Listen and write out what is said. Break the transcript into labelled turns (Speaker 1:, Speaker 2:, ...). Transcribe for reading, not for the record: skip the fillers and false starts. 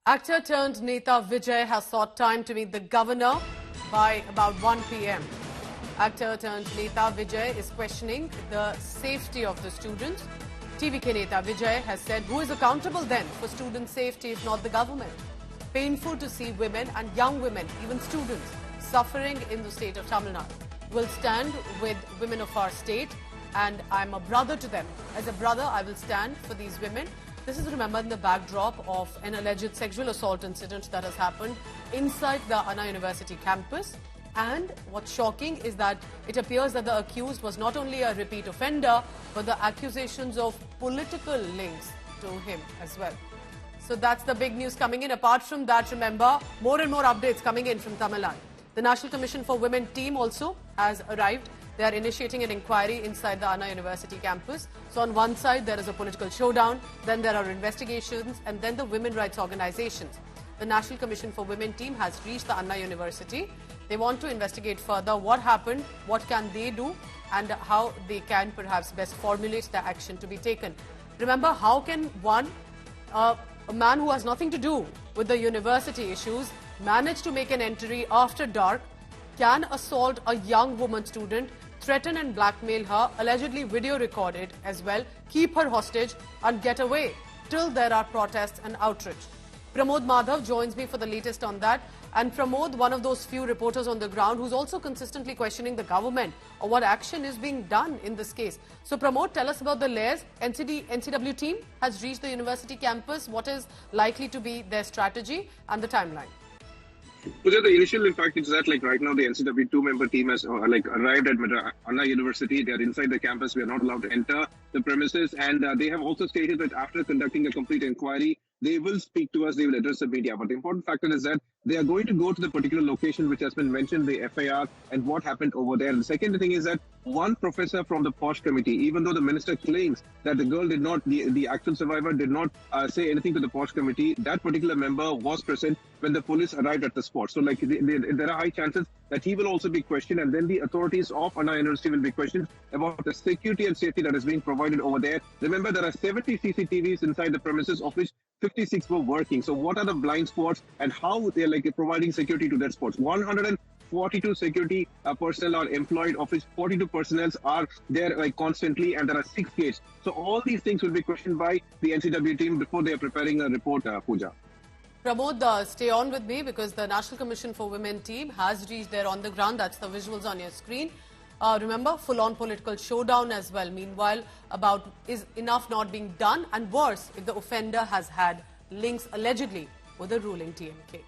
Speaker 1: Actor turned Neta Vijay has sought time to meet the governor by about 1 p.m. Actor turned Neta Vijay is questioning the safety of the students. TVK Neta Vijay has said, who is accountable then for student safety if not the government? Painful to see women and young women, even students, suffering in the state of Tamil Nadu. We'll stand with women of our state and I'm a brother to them. As a brother, I will stand for these women. This is remembered in the backdrop of an alleged sexual assault incident that has happened inside the Anna University campus. And what's shocking is that it appears that the accused was not only a repeat offender, but the accusations of political links to him as well. So that's the big news coming in. Apart from that, remember, more and more updates coming in from Tamil Nadu. The National Commission for Women team also has arrived. They are initiating an inquiry inside the Anna University campus. So on one side, there is a political showdown, then there are investigations, and then the women rights organizations. The National Commission for Women team has reached the Anna University. They want to investigate further what happened, what can they do, and how they can perhaps best formulate the action to be taken. Remember, how can one, a man who has nothing to do with the university issues, manage to make an entry after dark, can assault a young woman student, threaten and blackmail her, allegedly video record it as well, keep her hostage and get away till there are protests and outrage. Pramod Madhav joins me for the latest on that. And Pramod, one of those few reporters on the ground who's also consistently questioning the government or what action is being done in this case. So Pramod, tell us about the layers. NCW team has reached the university campus. What is likely to be their strategy and the timeline?
Speaker 2: Pooja, the initial impact is that right now the NCW two-member team has arrived at Anna University. They are inside the campus. We are not allowed to enter the premises. And they have also stated that after conducting a complete inquiry, they will speak to us, they will address the media. But the important factor is that they are going to go to the particular location which has been mentioned, the FIR, and what happened over there. And the second thing is that one professor from the POSH committee, even though the minister claims that the girl did not, the actual survivor did not say anything to the POSH committee, that particular member was present when the police arrived at the spot. So there are high chances that he will also be questioned, and then the authorities of Anna University will be questioned about the security and safety that is being provided over there. Remember, there are 70 CCTVs inside the premises, of which 56 were working. So what are the blind spots and how they are providing security to that spots? 142 security personnel are employed, of which 42 personnel are there constantly, and there are 6 gates. So all these things will be questioned by the NCW team before they are preparing a report, Pooja.
Speaker 1: Pramod, stay on with me because the National Commission for Women team has reached there on the ground. That's the visuals on your screen. Remember, full-on political showdown as well. Meanwhile, about is enough not being done, and worse if the offender has had links allegedly with the ruling TMK.